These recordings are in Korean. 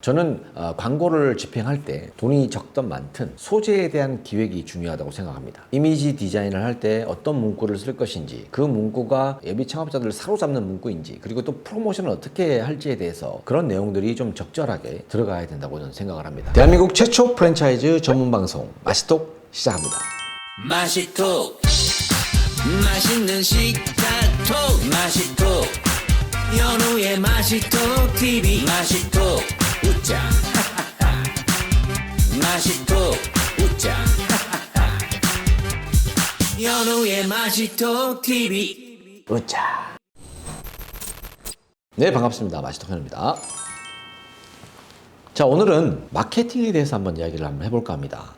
저는 광고를 집행할 때 돈이 적든 많든 소재에 대한 기획이 중요하다고 생각합니다. 이미지 디자인을 할 때 어떤 문구를 쓸 것인지, 그 문구가 예비 창업자들을 사로잡는 문구인지, 그리고 또 프로모션을 어떻게 할지에 대해서 그런 내용들이 좀 적절하게 들어가야 된다고 저는 생각을 합니다. 대한민국 최초 프랜차이즈 전문 방송 마시톡 시작합니다. 마시톡 맛있는 식단톡 마시톡 연우의 마시톡 TV 마시톡 웃자 마시톡 웃자 연우의 마시톡 TV 웃자. 네, 반갑습니다. 마시톡 현우입니다. 자, 오늘은 마케팅에 대해서 한번 이야기를 한번 해볼까 합니다.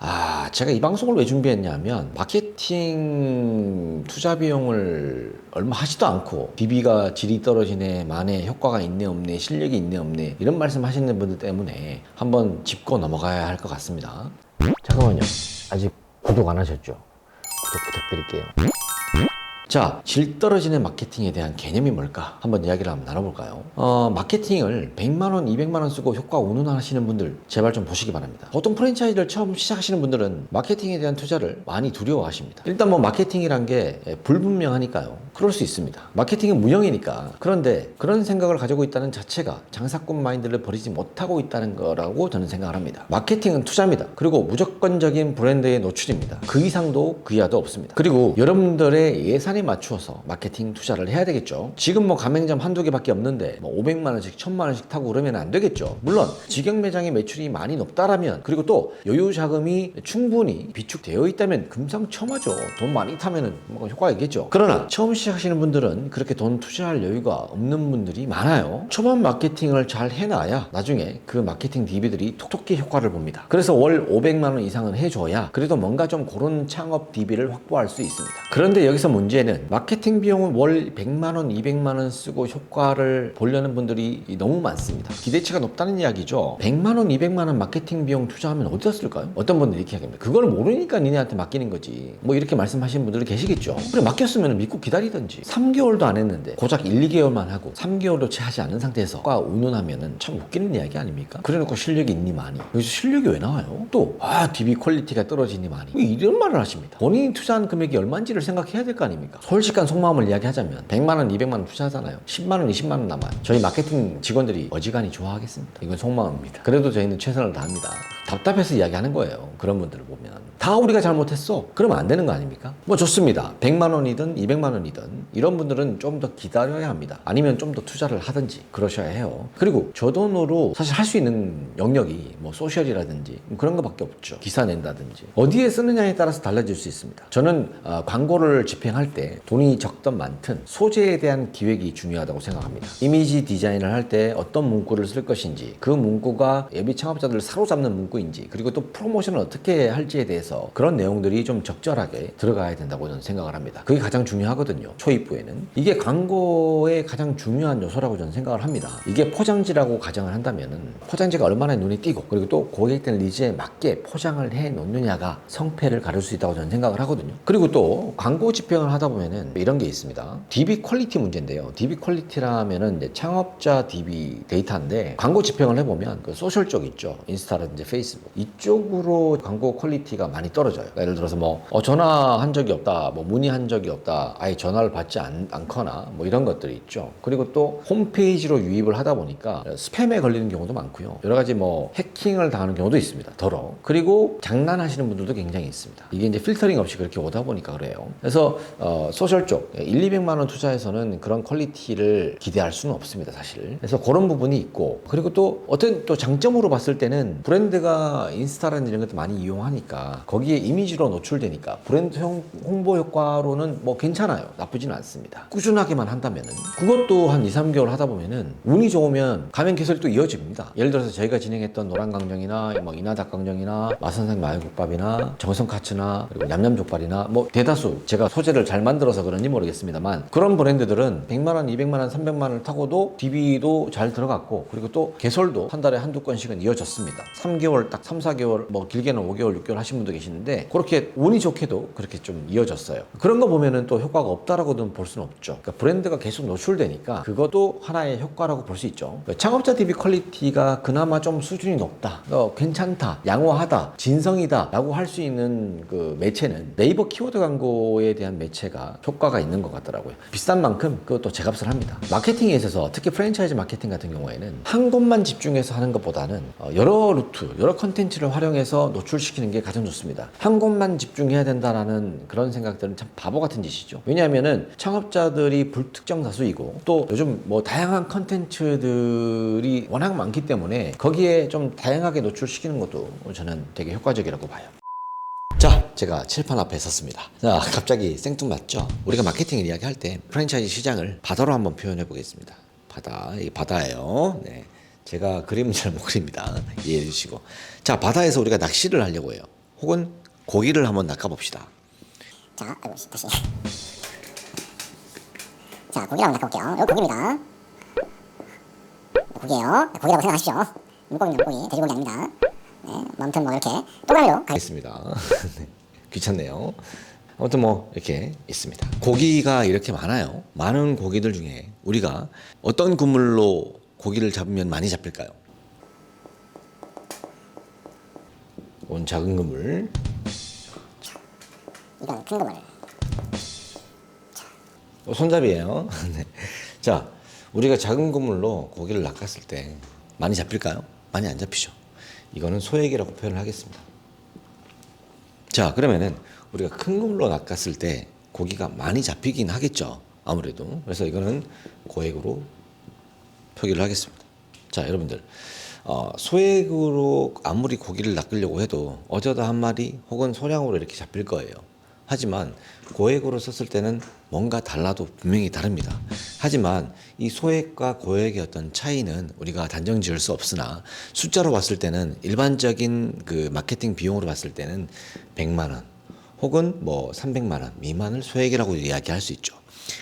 제가 이 방송을 왜 준비했냐면 마케팅 투자 비용을 얼마 하지도 않고 DB가 질이 떨어지네, 만에 효과가 있네 없네, 실력이 있네 없네 이런 말씀 하시는 분들 때문에 한번 짚고 넘어가야 할 것 같습니다. 잠깐만요. 아직 구독 안 하셨죠? 구독 부탁드릴게요. 자, 질 떨어지는 마케팅에 대한 개념이 뭘까? 한번 이야기를 한번 나눠볼까요? 마케팅을 100만원, 200만원 쓰고 효과 운운하시는 분들 제발 좀 보시기 바랍니다. 보통 프랜차이즈를 처음 시작하시는 분들은 마케팅에 대한 투자를 많이 두려워하십니다. 일단 뭐 마케팅이란 게 불분명하니까요. 그럴 수 있습니다. 마케팅은 무형이니까. 그런데 그런 생각을 가지고 있다는 자체가 장사꾼 마인드를 버리지 못하고 있다는 거라고 저는 생각을 합니다. 마케팅은 투자입니다. 그리고 무조건적인 브랜드의 노출입니다. 그 이상도 그 이하도 없습니다. 그리고 여러분들의 예산이 맞추어서 마케팅 투자를 해야 되겠죠. 지금 뭐 가맹점 한두 개밖에 없는데 뭐 500만 원씩 1000만 원씩 타고 그러면 안 되겠죠. 물론 직영 매장의 매출이 많이 높다라면, 그리고 또 여유 자금이 충분히 비축되어 있다면 금상첨화죠. 돈 많이 타면은 뭐 효과가 있겠죠. 그러나 처음 시작하시는 분들은 그렇게 돈 투자할 여유가 없는 분들이 많아요. 초반 마케팅을 잘 해놔야 나중에 그 마케팅 DB들이 톡톡히 효과를 봅니다. 그래서 월 500만 원 이상은 해줘야 그래도 뭔가 좀 그런 창업 DB를 확보할 수 있습니다. 그런데 여기서 문제는 마케팅 비용은 월 100만원, 200만원 쓰고 효과를 보려는 분들이 너무 많습니다. 기대치가 높다는 이야기죠. 100만원, 200만원 마케팅 비용 투자하면 어디다 쓸까요? 어떤 분들이 이렇게 이야기합니다. 그걸 모르니까 니네한테 맡기는 거지. 뭐 이렇게 말씀하시는 분들이 계시겠죠. 그래, 맡겼으면 믿고 기다리든지. 3개월도 안 했는데 고작 1, 2개월만 하고 3개월도 채 하지 않은 상태에서 효과 운운하면은 참 웃기는 이야기 아닙니까? 그래놓고 실력이 있니 많이. 여기서 실력이 왜 나와요? 또 DB 퀄리티가 떨어지니 많이. 이런 말을 하십니다. 본인이 투자한 금액이 얼마인지를 생각해야 될 거 아닙니까? 솔직한 속마음을 이야기하자면 100만원, 200만원 투자하잖아요. 10만원, 20만원 남아요. 저희 마케팅 직원들이 어지간히 좋아하겠습니다. 이건 속마음입니다. 그래도 저희는 최선을 다합니다. 답답해서 이야기하는 거예요. 그런 분들을 보면. 다 우리가 잘못했어. 그러면 안 되는 거 아닙니까? 뭐 좋습니다. 100만원이든 200만원이든 이런 분들은 좀 더 기다려야 합니다. 아니면 좀 더 투자를 하든지 그러셔야 해요. 그리고 저 돈으로 사실 할 수 있는 영역이 뭐 소셜이라든지 그런 거밖에 없죠. 기사 낸다든지. 어디에 쓰느냐에 따라서 달라질 수 있습니다. 저는 광고를 집행할 때 돈이 적든 많든 소재에 대한 기획이 중요하다고 생각합니다. 이미지 디자인을 할 때 어떤 문구를 쓸 것인지, 그 문구가 예비 창업자들을 사로잡는 문구인지, 그리고 또 프로모션을 어떻게 할지에 대해서 그런 내용들이 좀 적절하게 들어가야 된다고 저는 생각을 합니다. 그게 가장 중요하거든요. 초입부에는. 이게 광고의 가장 중요한 요소라고 저는 생각을 합니다. 이게 포장지라고 가정을 한다면은 포장지가 얼마나 눈에 띄고, 그리고 또 고객들 니즈에 맞게 포장을 해 놓느냐가 성패를 가릴 수 있다고 저는 생각을 하거든요. 그리고 또 광고 집행을 하다 보면은 이런 게 있습니다. DB 퀄리티 문제인데요. DB 퀄리티라면은 이제 창업자 DB 데이터인데, 광고 집행을 해보면 그 소셜 쪽 있죠. 인스타라든지 페이스북. 이쪽으로 광고 퀄리티가 많이 떨어져요. 예를 들어서 뭐 전화한 적이 없다, 뭐 문의한 적이 없다, 아예 전화를 받지 않거나 뭐 이런 것들이 있죠. 그리고 또 홈페이지로 유입을 하다 보니까 스팸에 걸리는 경우도 많고요. 여러 가지 뭐 해킹을 당하는 경우도 있습니다. 더러. 그리고 장난하시는 분들도 굉장히 있습니다. 이게 이제 필터링 없이 그렇게 오다 보니까 그래요. 그래서 소셜 쪽 1, 200만 원 투자해서는 그런 퀄리티를 기대할 수는 없습니다, 사실. 그래서 그런 부분이 있고, 그리고 또 어떤 또 장점으로 봤을 때는 브랜드가 인스타라는 이런 것도 많이 이용하니까 거기에 이미지로 노출되니까 브랜드 홍보 효과로는 뭐 괜찮아요. 나쁘지는 않습니다. 꾸준하게만 한다면은. 그것도 한 2, 3개월 하다 보면은 운이 좋으면 가맹 개설이 또 이어집니다. 예를 들어서 저희가 진행했던 노란강정이나 뭐 이나닭강정이나 마선생 마요국밥이나 정성카츠나 그리고 냠냠족발이나 뭐 대다수 제가 소재를 잘 만들어서 그런지 모르겠습니다만, 그런 브랜드들은 100만원, 200만원, 300만원을 타고도 DB도 잘 들어갔고, 그리고 또 개설도 한 달에 한두 건씩은 이어졌습니다. 3개월 딱 3, 4개월 뭐 길게는 5개월, 6개월 하신 분도 계시는데 그렇게 운이 좋게도 그렇게 좀 이어졌어요. 그런 거 보면은 또 효과가 없다라고 효과라고는 볼 수는 없죠. 그러니까 브랜드가 계속 노출되니까 그것도 하나의 효과라고 볼 수 있죠. 그러니까 창업자 DB 퀄리티가 그나마 좀 수준이 높다, 괜찮다, 양호하다, 진성이다 라고 할 수 있는 그 매체는 네이버 키워드 광고에 대한 매체가 효과가 있는 것 같더라고요. 비싼 만큼 그것도 제값을 합니다. 마케팅에 있어서 특히 프랜차이즈 마케팅 같은 경우에는 한 곳만 집중해서 하는 것보다는 여러 루트, 여러 컨텐츠를 활용해서 노출시키는 게 가장 좋습니다. 한 곳만 집중해야 된다라는 그런 생각들은 참 바보 같은 짓이죠. 왜냐하면은 창업자들이 불특정 다수이고 또 요즘 뭐 다양한 컨텐츠들이 워낙 많기 때문에 거기에 좀 다양하게 노출시키는 것도 저는 되게 효과적이라고 봐요. 자, 제가 칠판 앞에 섰습니다. 자, 갑자기 생뚱맞죠? 우리가 마케팅을 이야기할 때 프랜차이즈 시장을 바다로 한번 표현해 보겠습니다. 바다, 이게 바다예요. 네, 제가 그림은 잘 못 그립니다. 이해해 주시고. 자, 바다에서 우리가 낚시를 하려고 해요. 혹은 고기를 한번 낚아봅시다. 자, 아이고, 다시. 자, 고기를 한번 낚아볼게요. 이거 고기입니다. 고기예요. 고기라고 생각하십시오. 물고기입니다, 물고기. 돼지고기 아닙니다. 네, 아무튼 뭐 이렇게 동그라미로 있습니다. 네, 귀찮네요. 아무튼 뭐 이렇게 있습니다. 고기가 이렇게 많아요. 많은 고기들 중에 우리가 어떤 그물로 고기를 잡으면 많이 잡힐까요? 이건 작은 그물, 이건 큰 그물. 손잡이에요. 네. 자, 우리가 작은 그물로 고기를 낚았을 때 많이 잡힐까요? 많이 안 잡히죠. 이거는 소액이라고 표현을 하겠습니다. 자, 그러면은 우리가 큰 그물로 낚았을 때 고기가 많이 잡히긴 하겠죠. 아무래도. 그래서 이거는 고액으로 표기를 하겠습니다. 자, 여러분들. 소액으로 아무리 고기를 낚으려고 해도 어쩌다 한 마리 혹은 소량으로 이렇게 잡힐 거예요. 하지만 고액으로 썼을 때는 뭔가 달라도 분명히 다릅니다. 하지만 이 소액과 고액의 어떤 차이는 우리가 단정 지을 수 없으나 숫자로 봤을 때는 일반적인 그 마케팅 비용으로 봤을 때는 100만 원 혹은 뭐 300만 원 미만을 소액이라고 이야기할 수 있죠.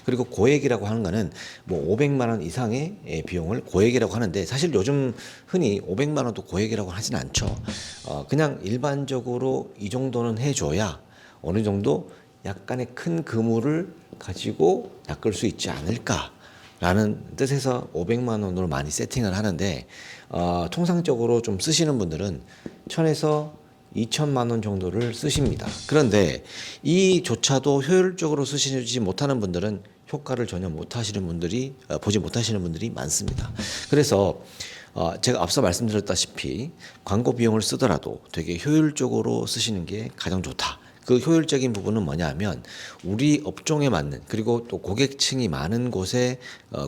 그리고 고액이라고 하는 거는 뭐 500만 원 이상의 비용을 고액이라고 하는데 사실 요즘 흔히 500만 원도 고액이라고 하진 않죠. 그냥 일반적으로 이 정도는 해줘야 어느 정도 약간의 큰 그물을 가지고 낚을 수 있지 않을까라는 뜻에서 500만 원으로 많이 세팅을 하는데 통상적으로 좀 쓰시는 분들은 1000에서 2천만 원 정도를 쓰십니다. 그런데 이조차도 효율적으로 쓰시지 못하는 분들은 효과를 전혀 못 하시는 분들이 보지 못하시는 분들이 많습니다. 그래서 제가 앞서 말씀드렸다시피 광고 비용을 쓰더라도 되게 효율적으로 쓰시는 게 가장 좋다. 그 효율적인 부분은 뭐냐면 우리 업종에 맞는 그리고 또 고객층이 많은 곳에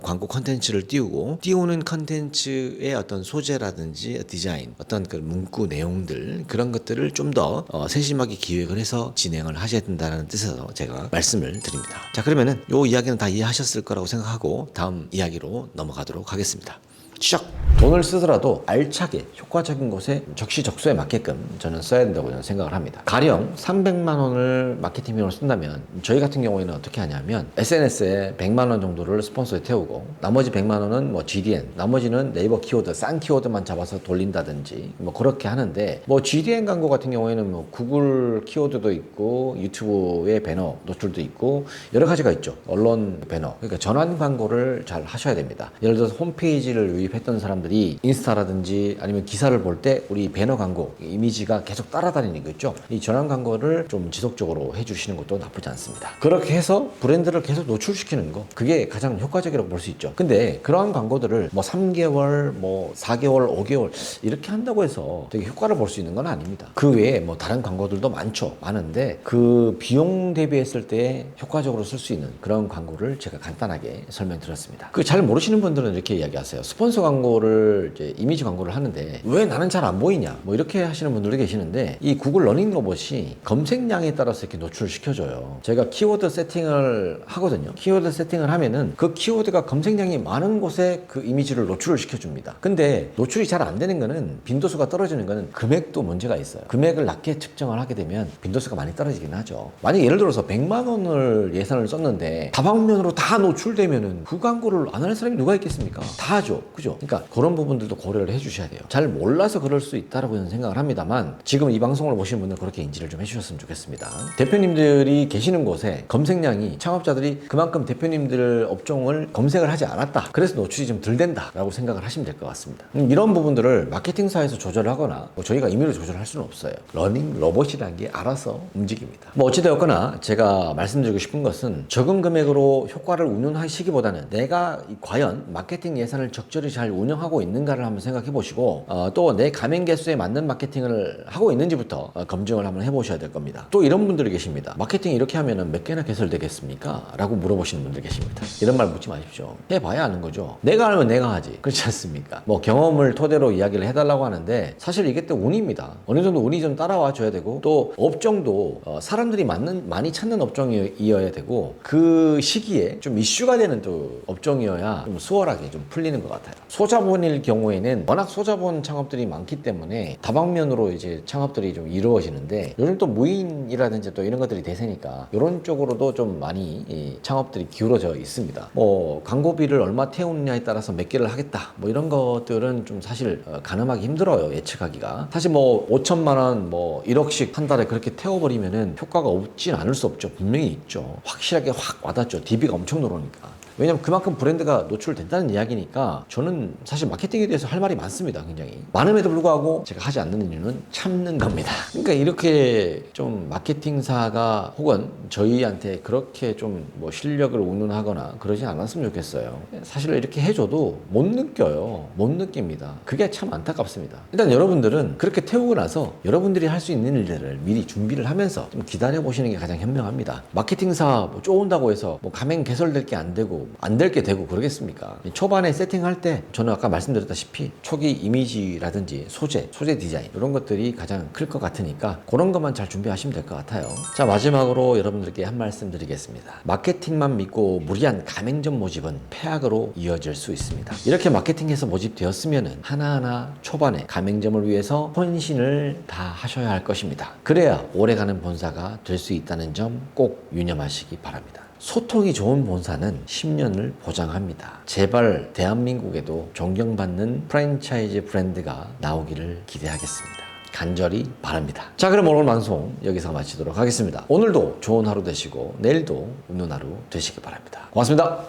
광고 컨텐츠를 띄우는 컨텐츠의 어떤 소재라든지 디자인, 어떤 그 문구 내용들 그런 것들을 좀 더 세심하게 기획을 해서 진행을 하셔야 된다는 뜻에서 제가 말씀을 드립니다. 자, 그러면은 요 이야기는 다 이해하셨을 거라고 생각하고 다음 이야기로 넘어가도록 하겠습니다. 시작! 돈을 쓰더라도 알차게 효과적인 곳에 적시적소에 맞게끔 저는 써야 된다고 저는 생각을 합니다. 가령 300만 원을 마케팅 비용을 쓴다면 저희 같은 경우에는 어떻게 하냐면 SNS에 100만 원 정도를 스폰서에 태우고 나머지 100만 원은 뭐 GDN, 나머지는 네이버 키워드, 싼 키워드만 잡아서 돌린다든지 뭐 그렇게 하는데 뭐 GDN 광고 같은 경우에는 뭐 구글 키워드도 있고 유튜브의 배너 노출도 있고 여러 가지가 있죠. 언론 배너. 그러니까 전환 광고를 잘 하셔야 됩니다. 예를 들어서 홈페이지를 유입했던 사람들이 인스타라든지 아니면 기사를 볼 때 우리 배너 광고 이미지가 계속 따라다니는 거 있죠. 이 전환 광고를 좀 지속적으로 해주시는 것도 나쁘지 않습니다. 그렇게 해서 브랜드를 계속 노출시키는 거 그게 가장 효과적이라고 볼 수 있죠. 근데 그러한 광고들을 뭐 3개월 뭐 4개월 5개월 이렇게 한다고 해서 되게 효과를 볼 수 있는 건 아닙니다. 그 외에 뭐 다른 광고들도 많은데 그 비용 대비했을 때 효과적으로 쓸 수 있는 그런 광고를 제가 간단하게 설명드렸습니다. 그 잘 모르시는 분들은 이렇게 이야기하세요. 스폰서 광고를 이제 이미지 광고를 하는데 왜 나는 잘 안 보이냐 뭐 이렇게 하시는 분들도 계시는데 이 구글 러닝 로봇이 검색량에 따라서 이렇게 노출시켜줘요. 제가 키워드 세팅을 하거든요. 키워드 세팅을 하면은 그 키워드가 검색량이 많은 곳에 그 이미지를 노출을 시켜줍니다. 근데 노출이 잘 안 되는 거는 빈도수가 떨어지는 거는 금액도 문제가 있어요. 금액을 낮게 측정을 하게 되면 빈도수가 많이 떨어지긴 하죠. 만약 예를 들어서 100만 원을 예산을 썼는데 다방면으로 다 노출되면은 그 광고를 안 할 사람이 누가 있겠습니까? 다 하죠. 그죠? 아니죠. 그러니까 그런 부분들도 고려를 해주셔야 돼요. 잘 몰라서 그럴 수 있다라고 저는 생각을 합니다만 지금 이 방송을 보시는 분들 그렇게 인지를 좀 해주셨으면 좋겠습니다. 대표님들이 계시는 곳에 검색량이 창업자들이 그만큼 대표님들 업종을 검색을 하지 않았다. 그래서 노출이 좀 덜 된다라고 생각을 하시면 될 것 같습니다. 이런 부분들을 마케팅사에서 조절하거나 뭐 저희가 임의로 조절할 수는 없어요. 러닝 로봇이라는 게 알아서 움직입니다. 뭐 어찌되었거나 제가 말씀드리고 싶은 것은 적은 금액으로 효과를 운운하시기보다는 내가 과연 마케팅 예산을 적절히 잘 운영하고 있는가를 한번 생각해 보시고 또 내 가맹 개수에 맞는 마케팅을 하고 있는지부터 검증을 한번 해보셔야 될 겁니다. 또 이런 분들이 계십니다. 마케팅 이렇게 하면은 몇 개나 개설되겠습니까? 라고 물어보시는 분들 계십니다. 이런 말 묻지 마십시오. 해봐야 아는 거죠. 내가 알면 내가 하지. 그렇지 않습니까? 뭐 경험을 토대로 이야기를 해달라고 하는데 사실 이게 또 운입니다. 어느 정도 운이 좀 따라와 줘야 되고 또 업종도 사람들이 많이 찾는 업종이어야 되고 그 시기에 좀 이슈가 되는 또 업종이어야 좀 수월하게 좀 풀리는 것 같아요. 소자본일 경우에는 워낙 소자본 창업들이 많기 때문에 다방면으로 이제 창업들이 좀 이루어지는데 요즘 또 무인이라든지 또 이런 것들이 대세니까 이런 쪽으로도 좀 많이 이 창업들이 기울어져 있습니다. 뭐 광고비를 얼마 태우느냐에 따라서 몇 개를 하겠다 뭐 이런 것들은 좀 사실 가늠하기 힘들어요. 예측하기가. 사실 뭐 5천만 원 뭐 1억씩 한 달에 그렇게 태워버리면은 효과가 없진 않을 수 없죠. 분명히 있죠. 확실하게 확 와닿죠. DB가 엄청 늘어니까. 왜냐면 그만큼 브랜드가 노출된다는 이야기니까 저는 사실 마케팅에 대해서 할 말이 많습니다. 굉장히 많음에도 불구하고 제가 하지 않는 이유는 참는 겁니다. 그러니까 이렇게 좀 마케팅사가 혹은 저희한테 그렇게 좀 뭐 실력을 운운하거나 그러지 않았으면 좋겠어요. 사실 이렇게 해줘도 못 느껴요. 못 느낍니다. 그게 참 안타깝습니다. 일단 여러분들은 그렇게 태우고 나서 여러분들이 할 수 있는 일들을 미리 준비를 하면서 좀 기다려 보시는 게 가장 현명합니다. 마케팅사 뭐 쪼은다고 해서 뭐 가맹 개설될 게 안 되고 안 될 게 되고 그러겠습니까? 초반에 세팅할 때 저는 아까 말씀드렸다시피 초기 이미지라든지 소재 디자인 이런 것들이 가장 클 것 같으니까 그런 것만 잘 준비하시면 될 것 같아요. 자, 마지막으로 여러분들께 한 말씀 드리겠습니다. 마케팅만 믿고 무리한 가맹점 모집은 폐악으로 이어질 수 있습니다. 이렇게 마케팅에서 모집되었으면 하나하나 초반에 가맹점을 위해서 헌신을 다 하셔야 할 것입니다. 그래야 오래가는 본사가 될 수 있다는 점 꼭 유념하시기 바랍니다. 소통이 좋은 본사는 10년을 보장합니다. 제발 대한민국에도 존경받는 프랜차이즈 브랜드가 나오기를 기대하겠습니다. 간절히 바랍니다. 자, 그럼 오늘 방송 여기서 마치도록 하겠습니다. 오늘도 좋은 하루 되시고 내일도 웃는 하루 되시기 바랍니다. 고맙습니다.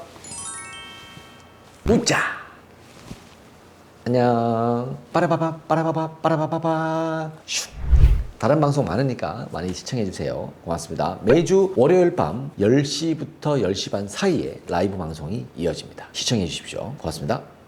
웃자. 안녕. 빠라바바 슉. 다른 방송 많으니까 많이 시청해주세요. 고맙습니다. 매주 월요일 밤 10시부터 10시 반 사이에 라이브 방송이 이어집니다. 시청해주십시오. 고맙습니다.